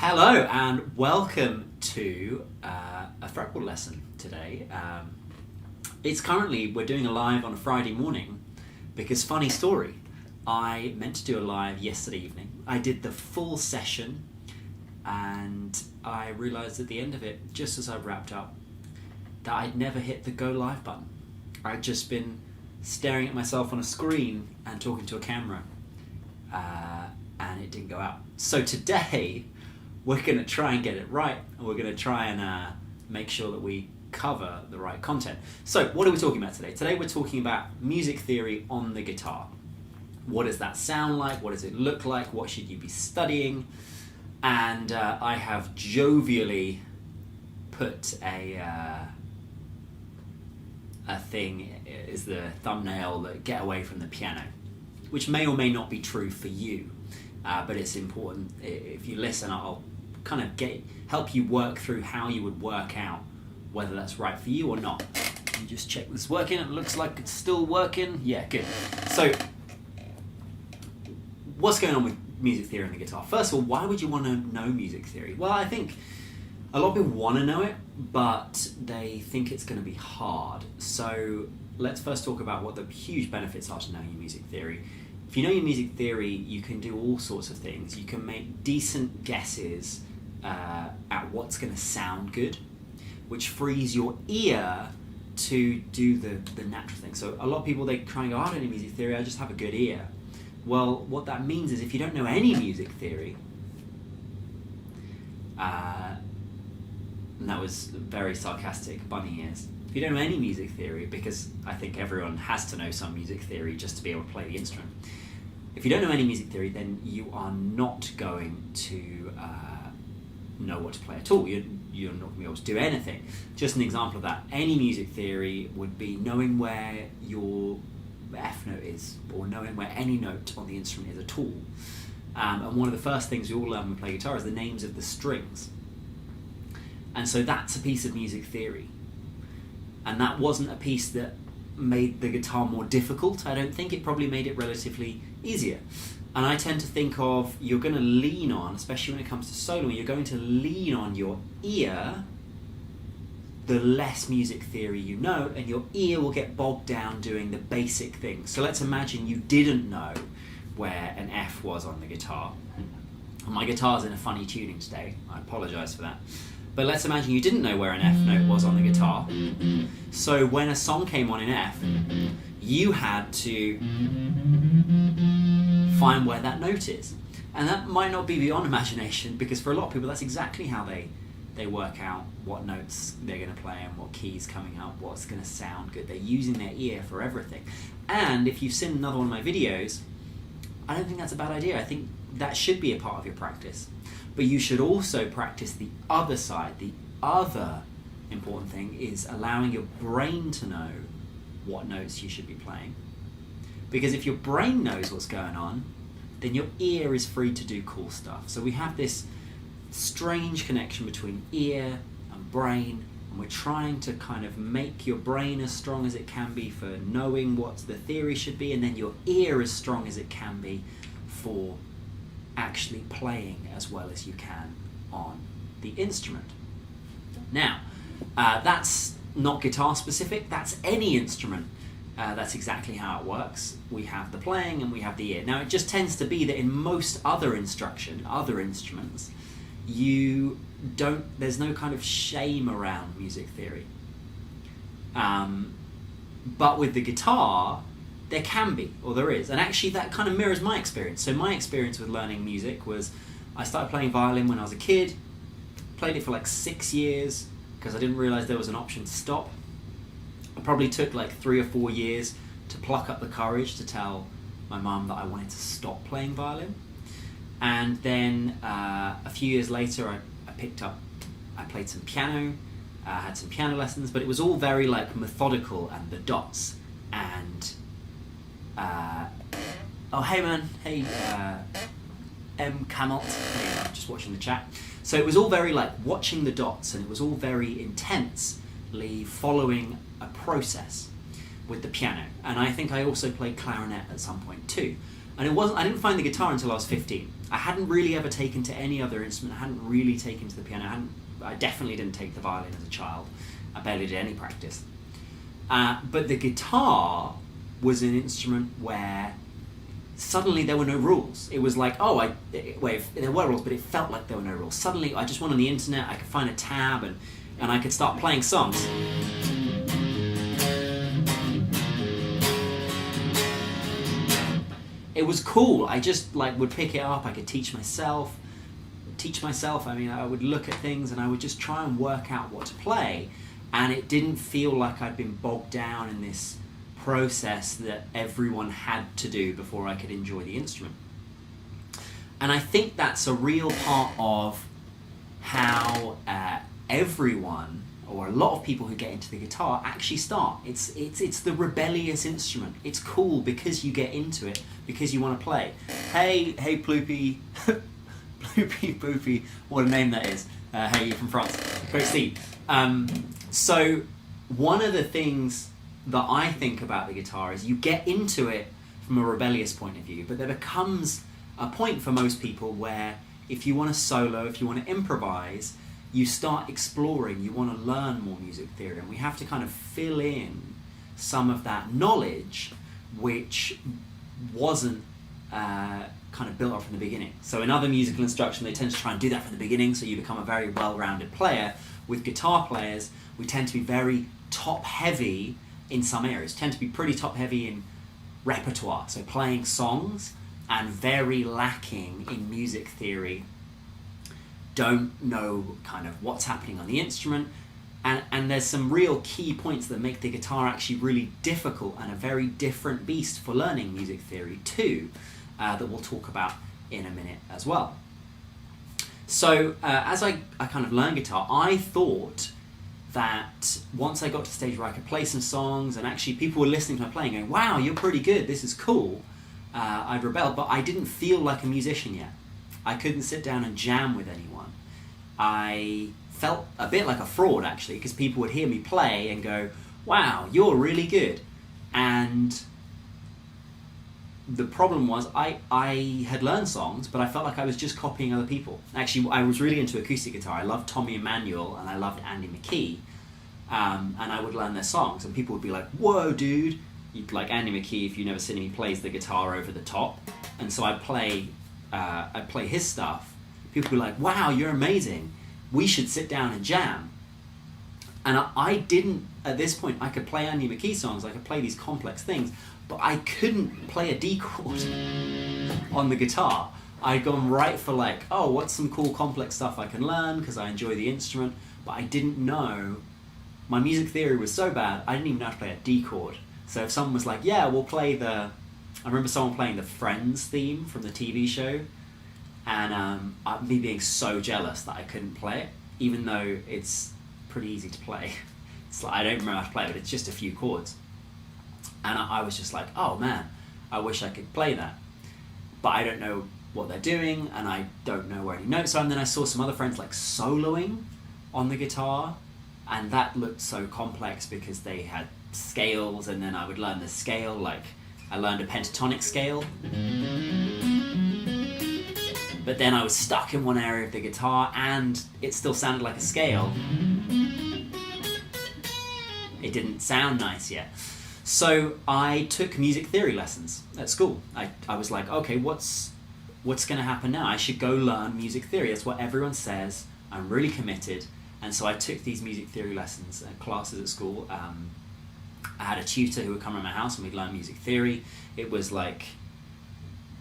Hello and welcome to a fretboard lesson today. We're doing a live on a Friday morning because funny story, I meant to do a live yesterday evening. I did the full session and I realised at the end of it, just as I wrapped up, that I'd never hit the go live button. I'd just been staring at myself on a screen and talking to a camera and it didn't go out. So today we're going to try and get it right, and we're going to try and make sure that we cover the right content. So what are we talking about today? Today we're talking about music theory on the guitar. What does that sound like? What does it look like? What should you be studying? And I have jovially put a thing is the thumbnail that get away from the piano, which may or may not be true for you, but it's important. If you listen, I'll kind of help you work through how you would work out whether that's right for you or not. You just check this is working. It looks like it's still working. Yeah, good. So what's going on with music theory on the guitar? First of all, why would you want to know music theory? Well, I think a lot of people want to know it, but they think it's going to be hard. So let's first talk about what the huge benefits are to knowing your music theory. If you know your music theory, you can do all sorts of things. You can make decent guesses at what's going to sound good, which frees your ear to do the natural thing. So a lot of people, they try and go, I don't know music theory, I just have a good ear. Well, what that means is if you don't know any music theory, and that was very sarcastic, bunny ears. If you don't know any music theory, because I think everyone has to know some music theory just to be able to play the instrument. If you don't know any music theory, then you are not going to know what to play at all. You're not going to be able to do anything. Just an example of that, any music theory would be knowing where your F note is, or knowing where any note on the instrument is at all. And one of the first things we all learn when we play guitar is the names of the strings. And so that's a piece of music theory. And that wasn't a piece that made the guitar more difficult. I don't think it probably made it relatively easier. And I tend to think of, you're going to lean on, especially when it comes to soloing, you're going to lean on your ear the less music theory you know, and your ear will get bogged down doing the basic things. So let's imagine you didn't know where an F was on the guitar. My guitar's in a funny tuning today, I apologise for that. But let's imagine you didn't know where an F note was on the guitar. So when a song came on in F, you had to find where that note is. And that might not be beyond imagination, because for a lot of people that's exactly how they work out what notes they're going to play and what keys coming up, what's going to sound good. They're using their ear for everything. And if you've seen another one of my videos, I don't think that's a bad idea. I think that should be a part of your practice. But you should also practice the other side. The other important thing is allowing your brain to know what notes you should be playing. Because if your brain knows what's going on, then your ear is free to do cool stuff. So we have this strange connection between ear and brain, and we're trying to kind of make your brain as strong as it can be for knowing what the theory should be, and then your ear as strong as it can be for actually playing as well as you can on the instrument. Now, that's not guitar specific, that's any instrument. That's exactly how it works. We have the playing and we have the ear. Now, it just tends to be that in most other instruments, there's no kind of shame around music theory. But with the guitar, there can be, or there is. And actually that kind of mirrors my experience. So my experience with learning music was, I started playing violin when I was a kid, played it for like 6 years, because I didn't realise there was an option to stop. It probably took like 3 or 4 years to pluck up the courage to tell my mum that I wanted to stop playing violin. And then a few years later, I played some piano, had some piano lessons, but it was all very like methodical and the dots. And, oh hey man, hey M. Camelt, hey, just watching the chat. So it was all very like watching the dots, and it was all very intensely following a process with the piano. And I think I also played clarinet at some point too. And I didn't find the guitar until I was 15. I hadn't really ever taken to any other instrument. I hadn't really taken to the piano. I definitely didn't take the violin as a child. I barely did any practice. But the guitar was an instrument where suddenly there were no rules. It was like, there were rules, but it felt like there were no rules. Suddenly I just went on the internet, I could find a tab, and I could start playing songs. It was cool. I just would pick it up. I could teach myself. I mean, I would look at things and I would just try and work out what to play, and it didn't feel like I'd been bogged down in this process that everyone had to do before I could enjoy the instrument. And I think that's a real part of how everyone, or a lot of people who get into the guitar, actually start. It's the rebellious instrument. It's cool because you get into it, because you want to play. Hey Ploopy, Ploopy Poopy, what a name that is. Hey, you're from France. Great Steve. So one of the things that I think about the guitar is you get into it from a rebellious point of view, but there becomes a point for most people where if you want to solo, if you want to improvise, you start exploring, you want to learn more music theory, and we have to kind of fill in some of that knowledge which wasn't kind of built up from the beginning. So in other musical instruction, they tend to try and do that from the beginning, so you become a very well-rounded player. With guitar players, we tend to be very top-heavy in some areas, tend to be pretty top-heavy in repertoire, so playing songs, and very lacking in music theory. Don't know kind of what's happening on the instrument, and there's some real key points that make the guitar actually really difficult and a very different beast for learning music theory too, that we'll talk about in a minute as well. So as I kind of learned guitar, I thought that once I got to the stage where I could play some songs, and actually people were listening to my playing going, wow, you're pretty good, this is cool, I'd rebelled, but I didn't feel like a musician yet. I couldn't sit down and jam with anyone. I felt a bit like a fraud, actually, because people would hear me play and go, wow, you're really good. And the problem was I had learned songs, but I felt like I was just copying other people. Actually, I was really into acoustic guitar. I loved Tommy Emmanuel and I loved Andy McKee, and I would learn their songs, and people would be like, whoa, dude. Like Andy McKee, if you've never seen him, he plays the guitar over the top. And so I'd play his stuff. People would be like, wow, you're amazing. We should sit down and jam. And I didn't, at this point, I could play Andy McKee songs, I could play these complex things, but I couldn't play a D chord on the guitar. I'd gone right for like, oh, what's some cool complex stuff I can learn because I enjoy the instrument, but I didn't know, my music theory was so bad, I didn't even know how to play a D chord. So if someone was like, yeah, we'll play I remember someone playing the Friends theme from the TV show, and me being so jealous that I couldn't play it, even though it's pretty easy to play. It's like, I don't remember how to play it, but it's just a few chords. And I was just like, oh man, I wish I could play that. But I don't know what they're doing, and I don't know where any notes are. And then I saw some other friends like soloing on the guitar, and that looked so complex because they had scales, and then I would learn the scale, like I learned a pentatonic scale. But then I was stuck in one area of the guitar and it still sounded like a scale. It didn't sound nice yet. So I took music theory lessons at school. I was like, okay, what's going to happen now? I should go learn music theory. That's what everyone says. I'm really committed. And so I took these music theory lessons and classes at school. I had a tutor who would come around my house and we'd learn music theory. It was like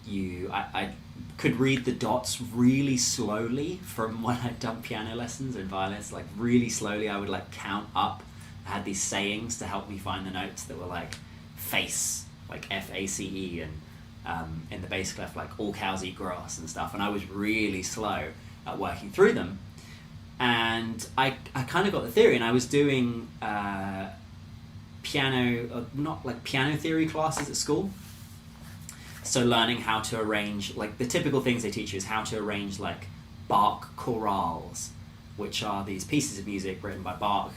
I could read the dots really slowly from when I'd done piano lessons and violins, like really slowly. I would like count up. I had these sayings to help me find the notes that were like face, like F-A-C-E, and in the bass clef, like all cows eat grass and stuff. And I was really slow at working through them. And I kind of got the theory, and I was doing piano theory classes at school. So learning how to arrange, like the typical things they teach you is how to arrange like Bach chorales, which are these pieces of music written by Bach.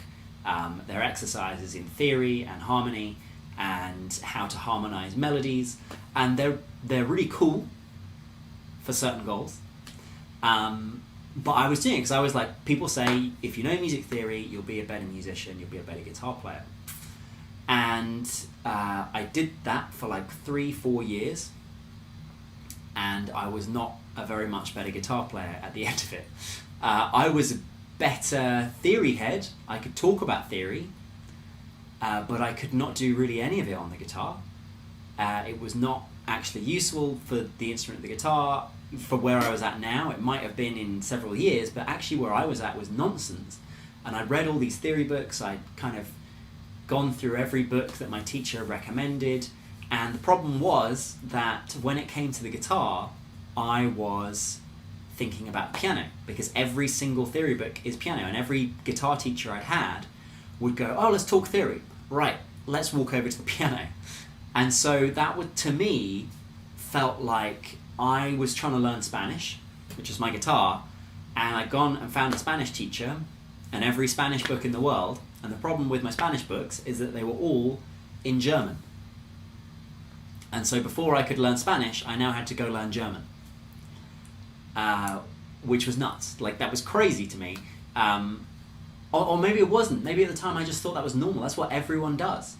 They're exercises in theory and harmony, and how to harmonize melodies, and they're really cool for certain goals. But I was doing it because I was like, people say if you know music theory, you'll be a better musician, you'll be a better guitar player. And I did that for like 3-4 years, and I was not a very much better guitar player at the end of it. I was a better theory head. I could talk about theory, but I could not do really any of it on the guitar. It was not actually useful for the instrument of the guitar. For where I was at now, it might have been in several years, but actually where I was at was nonsense. And I'd read all these theory books, I'd kind of gone through every book that my teacher recommended, and the problem was that when it came to the guitar, I was thinking about piano, because every single theory book is piano, and every guitar teacher I'd had would go, oh, let's talk theory. Right, let's walk over to the piano. And so that would, to me, felt like I was trying to learn Spanish, which is my guitar, and I'd gone and found a Spanish teacher and every Spanish book in the world, and the problem with my Spanish books is that they were all in German. And so before I could learn Spanish, I now had to go learn German, which was nuts. Like, that was crazy to me. Or maybe it wasn't. Maybe at the time I just thought that was normal. That's what everyone does.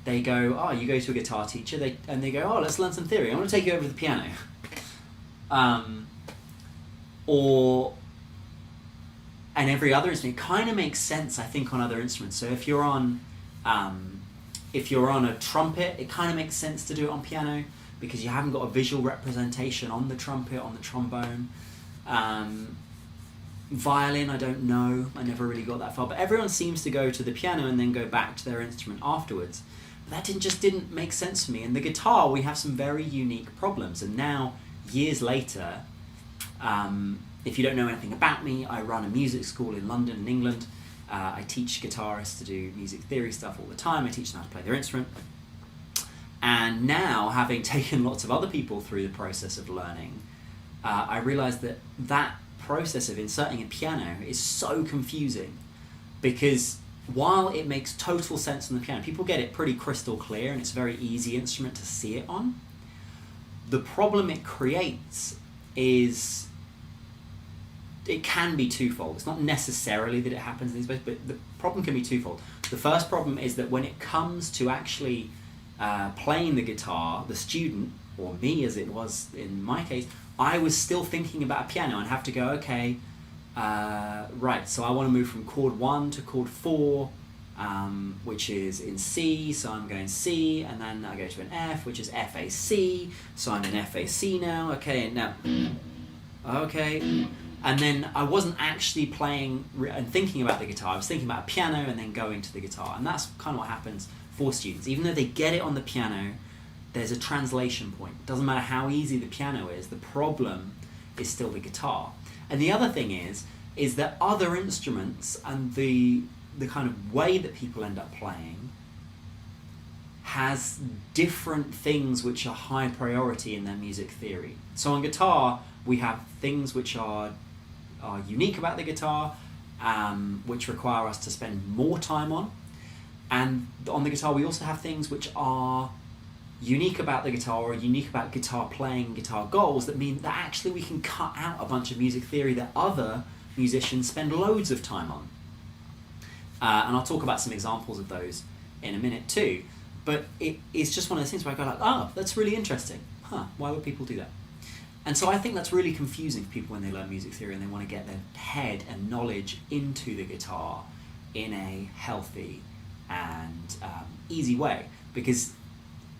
They go, oh, you go to a guitar teacher, and they go, oh, let's learn some theory. I want to take you over to the piano. And every other instrument kind of makes sense, I think, on other instruments. So if you're on a trumpet, it kind of makes sense to do it on piano because you haven't got a visual representation on the trumpet, on the trombone. Violin, I don't know. I never really got that far. But everyone seems to go to the piano and then go back to their instrument afterwards. But that just didn't make sense for me. And the guitar, we have some very unique problems. And now, years later, if you don't know anything about me, I run a music school in London, in England. I teach guitarists to do music theory stuff all the time. I teach them how to play their instrument. And now, having taken lots of other people through the process of learning, I realized that that process of inserting a piano is so confusing, because while it makes total sense on the piano, people get it pretty crystal clear and it's a very easy instrument to see it on. The problem it creates is it can be twofold. It's not necessarily that it happens in these ways, but the problem can be twofold. The first problem is that when it comes to actually playing the guitar, the student, or me as it was in my case, I was still thinking about a piano and have to go, okay, right, so I want to move from chord 1 to chord 4, which is in C, so I'm going C, and then I go to an F, which is F-A-C, so I'm in F-A-C now, okay, and now, okay, and then I wasn't actually playing and thinking about the guitar, I was thinking about a piano and then going to the guitar, and that's kind of what happens for students. Even though they get it on the piano, there's a translation point. It doesn't matter how easy the piano is, the problem is still the guitar. And the other thing is that other instruments and the kind of way that people end up playing has different things which are high priority in their music theory. So on guitar, we have things which are unique about the guitar, which require us to spend more time on. And on the guitar, we also have things which are unique about the guitar or unique about guitar playing, guitar goals, that mean that actually we can cut out a bunch of music theory that other musicians spend loads of time on. And I'll talk about some examples of those in a minute too. But it's just one of those things where I go like, oh, that's really interesting. Why would people do that? And so I think that's really confusing for people when they learn music theory and they want to get their head and knowledge into the guitar in a healthy and easy way. Because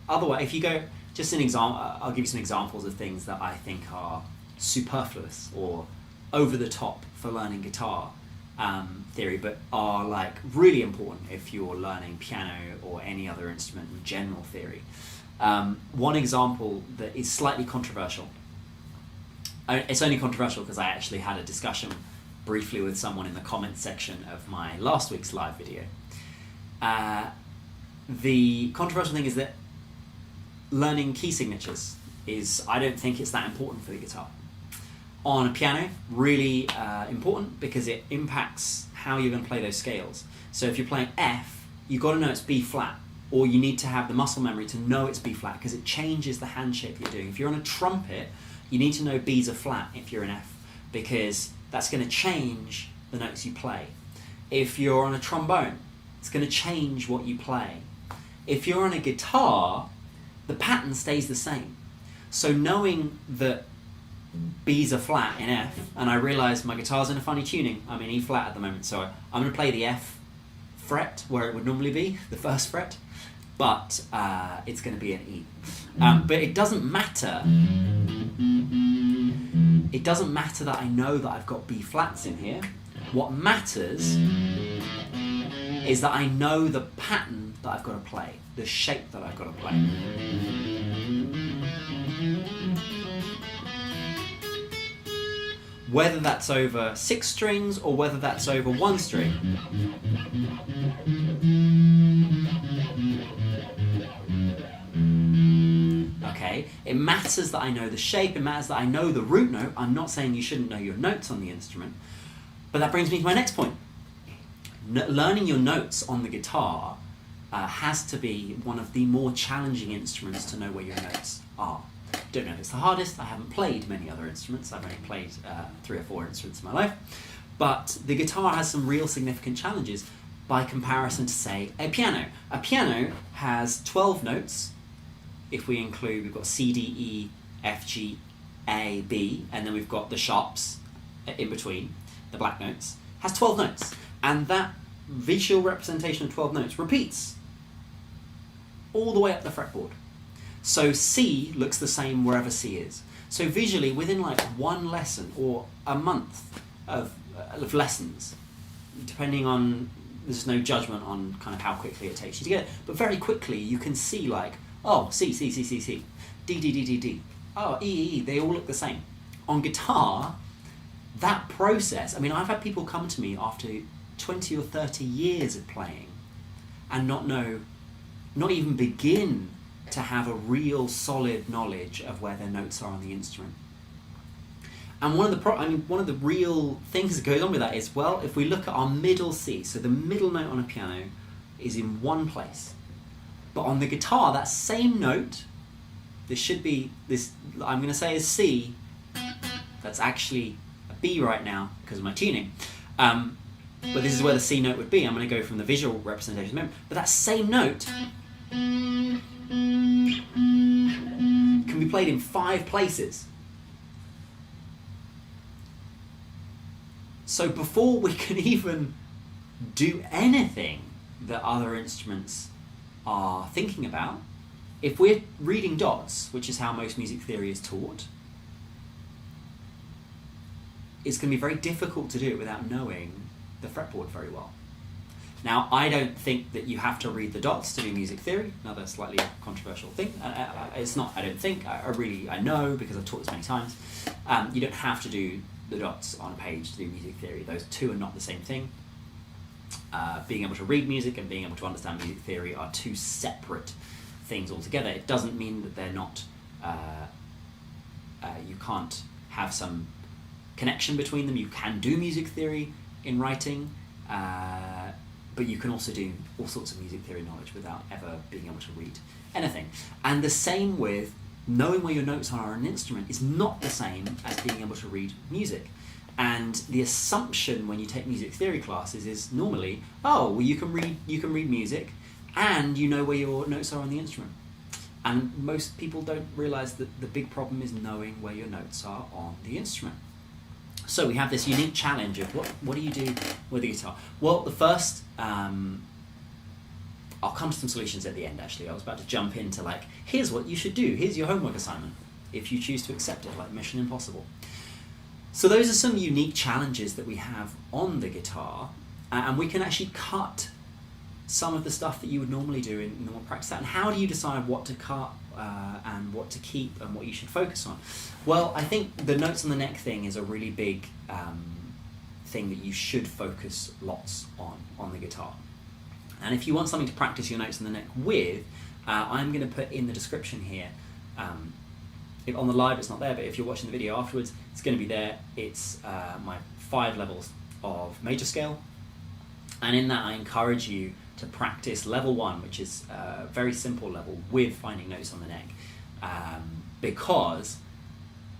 otherwise, if you go, just an example, I'll give you some examples of things that I think are superfluous or over the top for learning guitar theory, but are like really important if you're learning piano or any other instrument in general theory. One example that is slightly controversial. It's only controversial because I actually had a discussion briefly with someone in the comments section of my last week's live video. The controversial thing is that learning key signatures is, I don't think it's that important for the guitar. On a piano, really important because it impacts how you're going to play those scales. So if you're playing F, you've got to know it's B flat. or you need to have the muscle memory to know it's B flat because it changes the hand shape you're doing. If you're on a trumpet, you need to know B's are flat if you're in F, because that's going to change the notes you play. If you're on a trombone, it's going to change what you play. If you're on a guitar, the pattern stays the same. So knowing that B's are flat in F, and I realise my guitar's in a funny tuning, I'm in E flat at the moment, so I'm going to play the F fret where it would normally be, the first fret, but it's going to be an E. But it doesn't matter. It doesn't matter that I know that I've got B flats in here. What matters is that I know the pattern that I've got to play, the shape that I've got to play. Whether that's over 6 strings or whether that's over 1 string. Okay, it matters that I know the shape, it matters that I know the root note. I'm not saying you shouldn't know your notes on the instrument, but that brings me to my next point. Learning your notes on the guitar has to be one of the more challenging instruments to know where your notes are. Don't know if it's the hardest. I haven't played many other instruments. I've only played 3 or 4 instruments in my life. But the guitar has some real significant challenges by comparison to, say, a piano. A piano has 12 notes. If we include, we've got C, D, E, F, G, A, B, and then we've got the sharps in between, the black notes, has 12 notes. And that visual representation of 12 notes repeats all the way up the fretboard. So C looks the same wherever C is. So visually, within like one lesson or a month of lessons, depending on, there's no judgment on kind of how quickly it takes you to get it, but very quickly you can see like, oh, C, C, C, C, C, D, D, D, D, D, oh, E, E, E, they all look the same. On guitar, that process, I mean, I've had people come to me after 20 or 30 years of playing and not even begin to have a real solid knowledge of where their notes are on the instrument. And one of the real things that goes on with that is, well, if we look at our middle C, so the middle note on a piano is in one place. But on the guitar, that same note, this should be, this I'm going to say is C, that's actually a B right now because of my tuning. But this is where the C note would be. I'm going to go from the visual representation. Remember, but that same note can be played in 5 places. So before we can even do anything that other instruments are thinking about, if we're reading dots, which is how most music theory is taught, it's going to be very difficult to do it without knowing the fretboard very well. Now, I don't think that you have to read the dots to do music theory, another slightly controversial thing. It's not, I don't think, I know because I've taught this many times. You don't have to do the dots on a page to do music theory. Those two are not the same thing. Being able to read music and being able to understand music theory are 2 separate things altogether. It doesn't mean that they're not, you can't have some connection between them. You can do music theory in writing, but you can also do all sorts of music theory knowledge without ever being able to read anything. And the same with knowing where your notes are on an instrument is not the same as being able to read music. And the assumption when you take music theory classes is normally, oh, well, you can read music and you know where your notes are on the instrument. And most people don't realise that the big problem is knowing where your notes are on the instrument. So we have this unique challenge of what do you do with the guitar? Well, the first, I'll come to some solutions at the end actually. I was about to jump into like, here's what you should do, here's your homework assignment, if you choose to accept it, like Mission Impossible. So those are some unique challenges that we have on the guitar, and we can actually cut some of the stuff that you would normally do in normal practice. And how do you decide what to cut and what to keep and what you should focus on? Well, I think the notes on the neck thing is a really big thing that you should focus lots on the guitar. And if you want something to practice your notes on the neck with, I'm going to put in the description here, if on the live it's not there, but if you're watching the video afterwards, it's going to be there. It's my 5 levels of major scale, and in that I encourage you to practice level 1, which is a very simple level with finding notes on the neck, because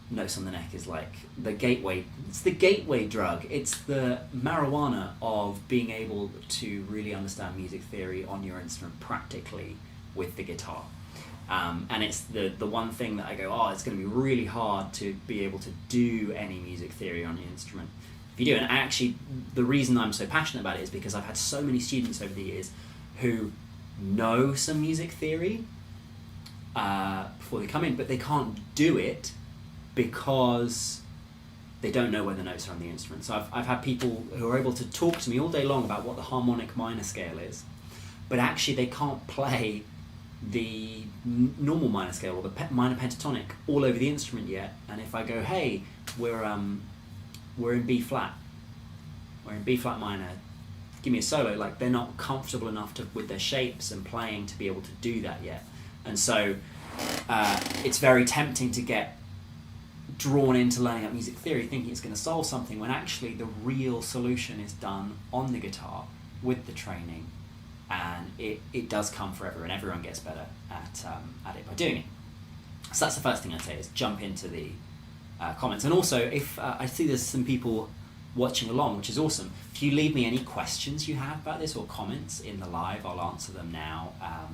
notes on the neck is like the gateway. It's the gateway drug. It's the marijuana of being able to really understand music theory on your instrument practically with the guitar. And it's the one thing that I go, oh, it's going to be really hard to be able to do any music theory on your instrument. If you do, and actually the reason I'm so passionate about it is because I've had so many students over the years who know some music theory before they come in, but they can't do it because they don't know where the notes are on the instrument. So I've had people who are able to talk to me all day long about what the harmonic minor scale is, but actually they can't play the normal minor scale or the minor pentatonic all over the instrument yet. And if I go, hey, we're in B flat, we're in B flat minor, give me a solo, like they're not comfortable enough with their shapes and playing to be able to do that yet. And so it's very tempting to get drawn into learning up music theory thinking it's going to solve something, when actually the real solution is done on the guitar with the training, and it does come for everyone. Everyone gets better at it by doing it. So that's the first thing I'd say, is jump into the comments. And also, if I see there's some people watching along, which is awesome, if you leave me any questions you have about this or comments in the live, I'll answer them now.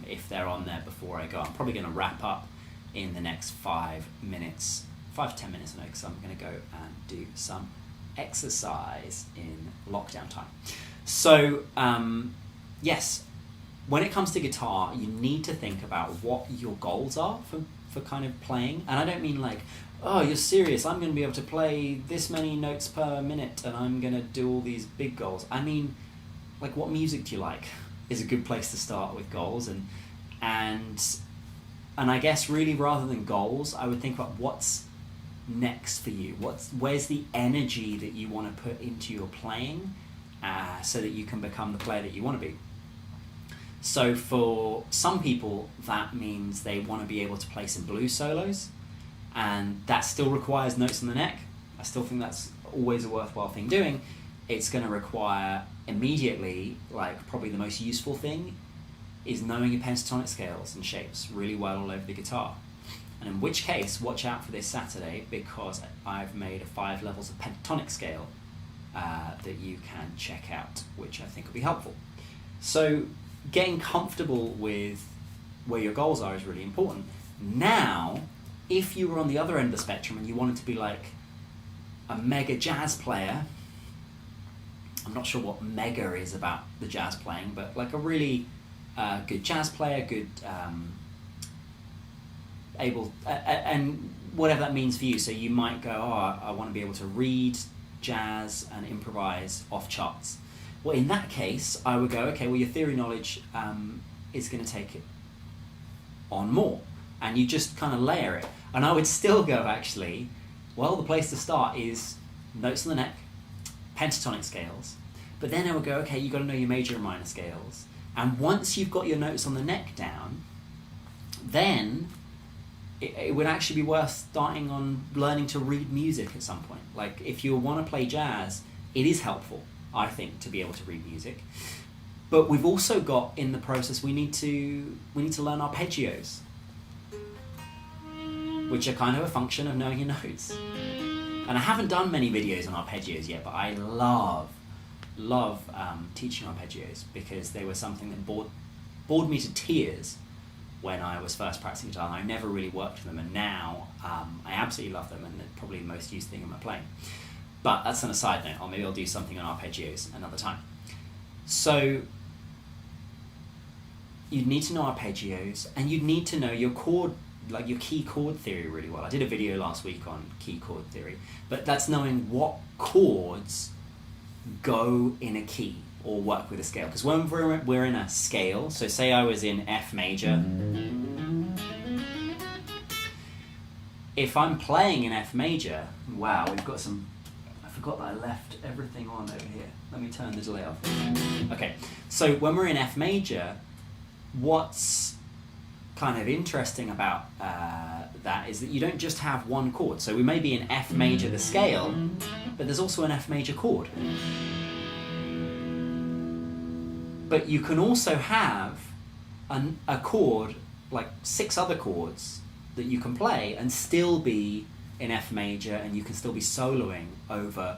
If they're on there before I go, I'm probably going to wrap up in the next 5 to 10 minutes, because I'm going to go and do some exercise in lockdown time. So yes, when it comes to guitar, you need to think about what your goals are for kind of playing. And I don't mean like, oh, you're serious, I'm going to be able to play this many notes per minute and I'm going to do all these big goals. I mean, like, what music do you like is a good place to start with goals. And I guess really, rather than goals, I would think about what's next for you. Where's the energy that you want to put into your playing so that you can become the player that you want to be. So for some people, that means they want to be able to play some blues solos, and that still requires notes on the neck. I still think that's always a worthwhile thing doing. It's going to require immediately, like, probably the most useful thing is knowing your pentatonic scales and shapes really well all over the guitar. And in which case, watch out for this Saturday, because I've made 5 levels of pentatonic scale that you can check out, which I think will be helpful. So getting comfortable with where your goals are is really important. Now, if you were on the other end of the spectrum and you wanted to be like a mega jazz player, I'm not sure what mega is about the jazz playing, but like a really good jazz player, good and whatever that means for you. So you might go, oh, I want to be able to read jazz and improvise off charts. Well, in that case, I would go, okay, well, your theory knowledge is going to take it on more, and you just kind of layer it. And I would still go, actually, well, the place to start is notes on the neck, pentatonic scales, but then I would go, okay, you've got to know your major and minor scales. And once you've got your notes on the neck down, then it would actually be worth starting on learning to read music at some point. Like, if you want to play jazz, it is helpful, I think, to be able to read music. But we've also got, in the process, we need to learn arpeggios, which are kind of a function of knowing your notes. And I haven't done many videos on arpeggios yet, but I love teaching arpeggios, because they were something that bored me to tears when I was first practicing guitar, and I never really worked with them, and now I absolutely love them, and they're probably the most used thing in my playing. But that's on a side note, or maybe I'll do something on arpeggios another time. So you'd need to know arpeggios, and you'd need to know your chord, like your key chord theory really well. I did a video last week on key chord theory, but that's knowing what chords go in a key or work with a scale. Because when we're in a scale, so say I was in F major, if I'm playing in F major, wow, we've got some, I forgot that I left everything on over here. Let me turn the delay off. Okay, so when we're in F major, what's kind of interesting about that is that you don't just have one chord. So we may be in F major, the scale, but there's also an F major chord. But you can also have a chord, like 6 other chords that you can play and still be in F major, and you can still be soloing over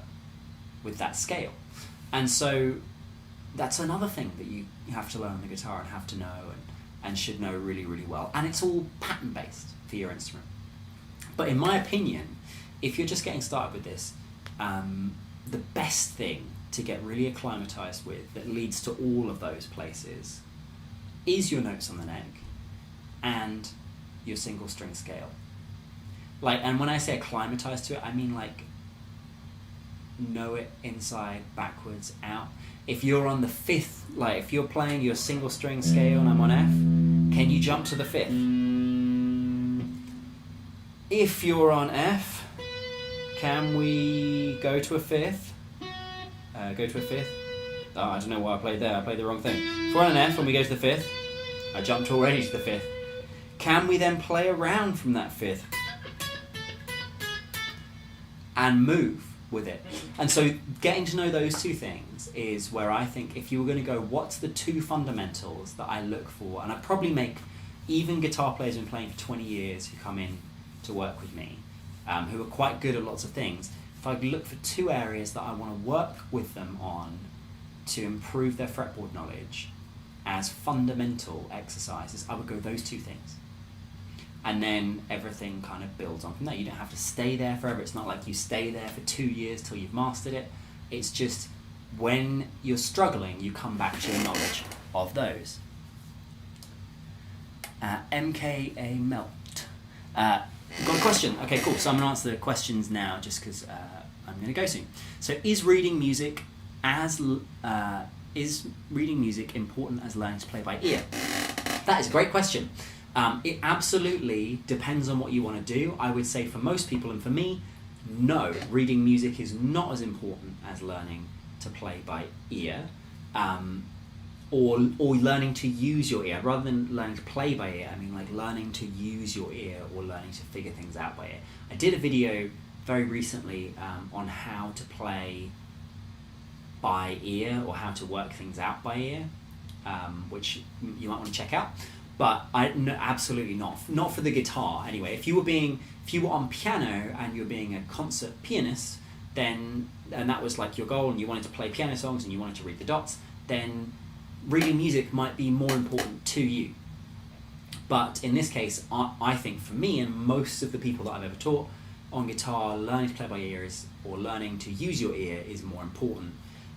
with that scale. And so that's another thing that you have to learn on the guitar and have to know and should know really, really well. And it's all pattern based for your instrument. But in my opinion, if you're just getting started with this, the best thing to get really acclimatized with that leads to all of those places is your notes on the neck and your single string scale. Like, and when I say acclimatized to it, I mean like know it inside, backwards, out. If you're on the 5th, like if you're playing your single string scale and I'm on F, can you jump to the 5th? If you're on F, can we go to a 5th? Go to a 5th? Oh, I don't know why I played there. I played the wrong thing. If we're on an F and we go to the 5th, I jumped already to the 5th. Can we then play around from that 5th and move with it? And so getting to know those 2 things is where I think if you were going to go, what's the 2 fundamentals that I look for? And I probably make even guitar players who've been playing for 20 years who come in to work with me, who are quite good at lots of things. If I look for 2 areas that I want to work with them on to improve their fretboard knowledge as fundamental exercises, I would go those 2 things. And then everything kind of builds on from there. You don't have to stay there forever. It's not like you stay there for 2 years till you've mastered it. It's just when you're struggling, you come back to your knowledge of those. MKA Melt. Got a question. Okay, cool. So I'm going to answer the questions now just because I'm going to go soon. So is reading music important as learning to play by ear? That is a great question. It absolutely depends on what you want to do. I would say for most people, and for me, no, reading music is not as important as learning to play by ear, or learning to use your ear. Rather than learning to play by ear, I mean like learning to use your ear or learning to figure things out by ear. I did a video very recently on how to play by ear or how to work things out by ear, which you might want to check out. But no, absolutely not for the guitar anyway. If you were on piano and you were being a concert pianist, and that was like your goal, and you wanted to play piano songs and you wanted to read the dots, then reading music might be more important to you. But in this case, I think for me and most of the people that I've ever taught on guitar, learning to play by ear or learning to use your ear is more important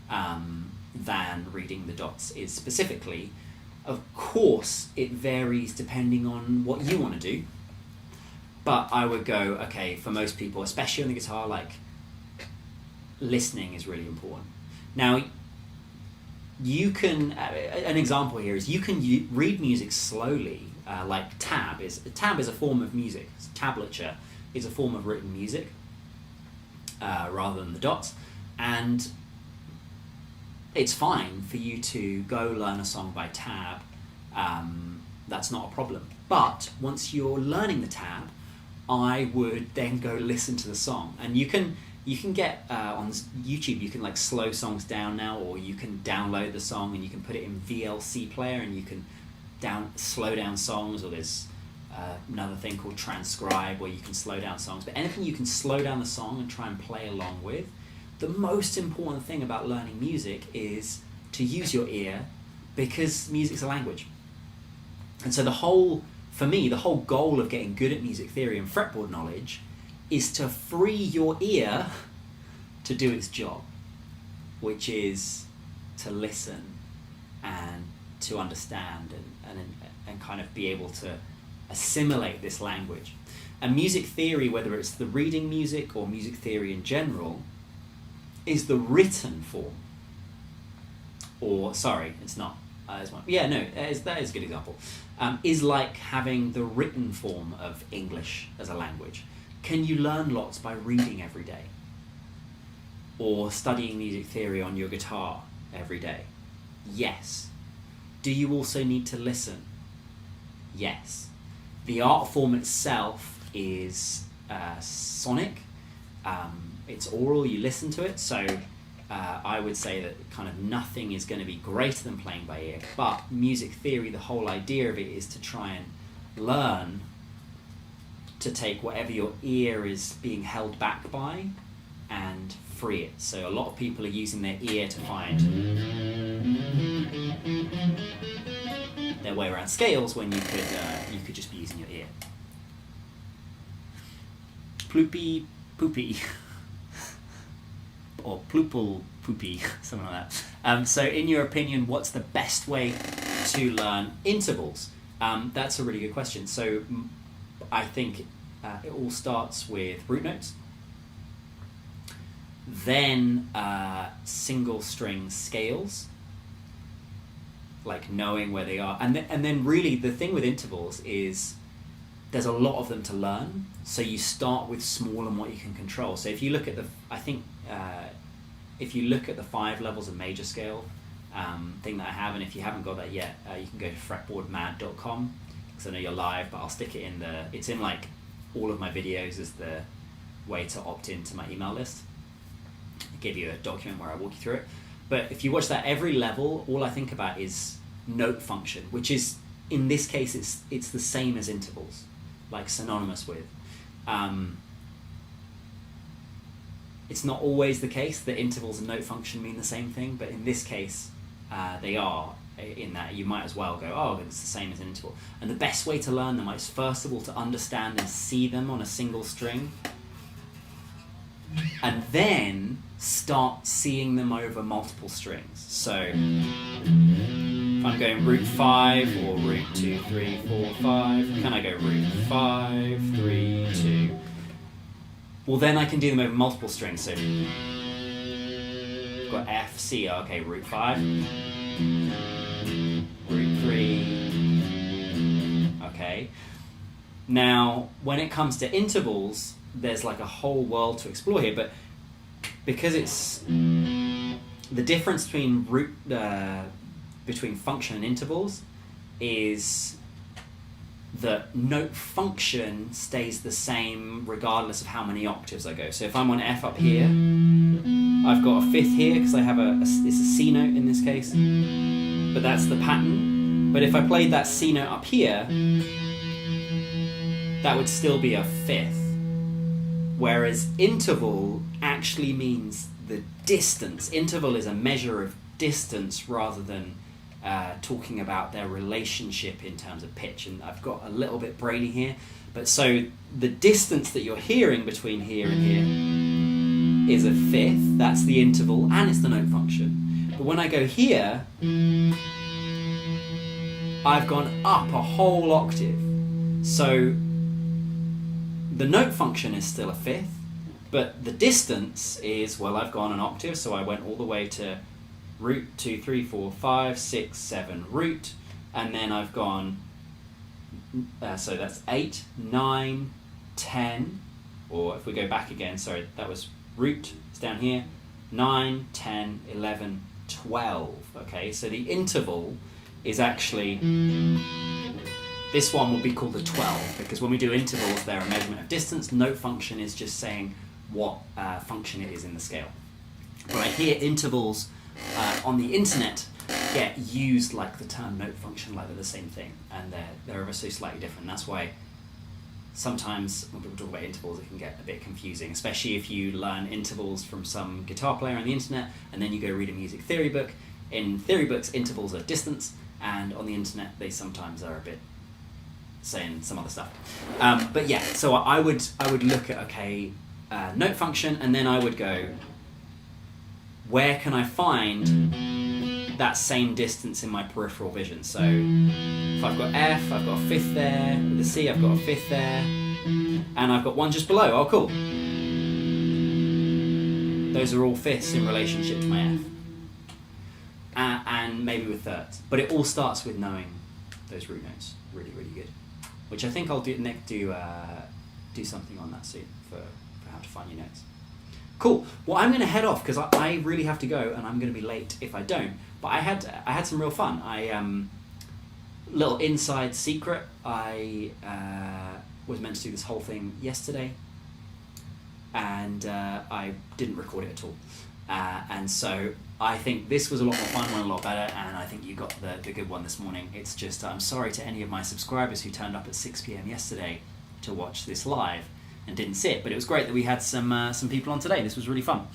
than reading the dots is specifically. Of course, it varies depending on what you want to do. But I would go, okay, for most people, especially on the guitar, like, listening is really important. Now, you can, an example here is you can read music slowly, like tab is a form of music. Tablature is a form of written music, rather than the dots. And it's fine for you to go learn a song by tab. That's not a problem. But once you're learning the tab, I would then go listen to the song. And you can get on YouTube, you can like slow songs down now, or you can download the song and you can put it in VLC player and you can slow down songs, or there's another thing called transcribe where you can slow down songs. But anything you can slow down the song and try and play along with. The most important thing about learning music is to use your ear, because music's a language. And so the whole goal of getting good at music theory and fretboard knowledge is to free your ear to do its job, which is to listen and to understand and kind of be able to assimilate this language. And music theory, whether it's the reading music or music theory in general, is the written form. Or, sorry, it's not. That is a good example. Is like having the written form of English as a language. Can you learn lots by reading every day? Or studying music theory on your guitar every day? Yes. Do you also need to listen? Yes. The art form itself is sonic. It's oral, you listen to it, so I would say that kind of nothing is going to be greater than playing by ear. But music theory, the whole idea of it is to try and learn to take whatever your ear is being held back by and free it. So a lot of people are using their ear to find their way around scales when you could just be using your ear. Ploopy poopy. Or ploople poopy, something like that. So in your opinion, what's the best way to learn intervals? That's a really good question. So I think it all starts with root notes, then single string scales, like knowing where they are, and then really the thing with intervals is there's a lot of them to learn, so you start with small and what you can control. So if you look at if you look at the 5 levels of major scale thing that I have, and if you haven't got that yet, you can go to fretboardmat.com, because I know you're live, but I'll stick it in it's in like all of my videos as the way to opt into my email list. I give you a document where I walk you through it. But if you watch that, every level, all I think about is note function, which is, in this case, it's the same as intervals, like synonymous with. It's not always the case that intervals and note function mean the same thing, but in this case, they are, in that you might as well go, oh, it's the same as an interval. And the best way to learn them is, first of all, to understand and see them on a single string, and then start seeing them over multiple strings. So if I'm going root 5 or root 2, 3, 4, 5, can I go root 5, 3, 2? Well, then I can do them over multiple strings. So I've got F, C, okay, root 5, root 3, okay. Now, when it comes to intervals, there's like a whole world to explore here, but because it's the difference between between function and intervals is that note function stays the same regardless of how many octaves I go. So if I'm on F up here, I've got a 5th here because I have it's a C note in this case, but that's the pattern. But if I played that C note up here, that would still be a 5th. Whereas interval actually means the distance. Interval is a measure of distance rather than talking about their relationship in terms of pitch. And I've got a little bit brainy here, but so the distance that you're hearing between here and here is a 5th. That's the interval, and it's the note function. But when I go here, I've gone up a whole octave. So the note function is still a 5th, but the distance is, well, I've gone an octave, so I went all the way to root 2, 3, 4, 5, 6, 7 root, and then I've gone, so that's 8, 9, 10, or if we go back again, sorry, that was root, it's down here, 9, 10, 11, 12, okay, so the interval is actually, this one will be called a 12, because when we do intervals, they're a measurement of distance. Note function is just saying what function it is in the scale. When I hear intervals on the internet get used like the term note function, like they're the same thing, and they're ever so slightly different. That's why sometimes when people talk about intervals, it can get a bit confusing, especially if you learn intervals from some guitar player on the internet, and then you go read a music theory book. In theory books, intervals are distance, and on the internet, they sometimes are a bit saying some other stuff. But yeah, so I would look at, okay, note function, and then I would go, where can I find that same distance in my peripheral vision? So if I've got F, I've got a 5th there, with the C, I've got a 5th there, and I've got one just below. Oh, cool. Those are all 5ths in relationship to my F. And maybe with thirds. But it all starts with knowing those root notes. Really, really good. Which I think I'll do something on that soon for how to find your notes. Cool. Well, I'm going to head off because I really have to go, and I'm going to be late if I don't. But I had some real fun. Little inside secret. I was meant to do this whole thing yesterday, and I didn't record it at all. And so I think this was a lot more fun, went a lot better, and I think you got the good one this morning. It's just, I'm sorry to any of my subscribers who turned up at 6 p.m. yesterday to watch this live and didn't see it, but it was great that we had some people on today. This was really fun.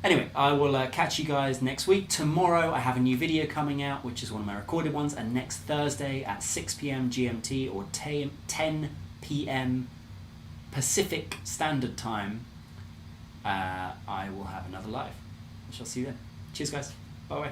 Anyway, I will catch you guys next week. Tomorrow I have a new video coming out, which is one of my recorded ones, and next Thursday at 6 p.m. GMT or 10 p.m. Pacific Standard Time, I will have another live. I shall see you then. Cheers, guys. Bye-bye.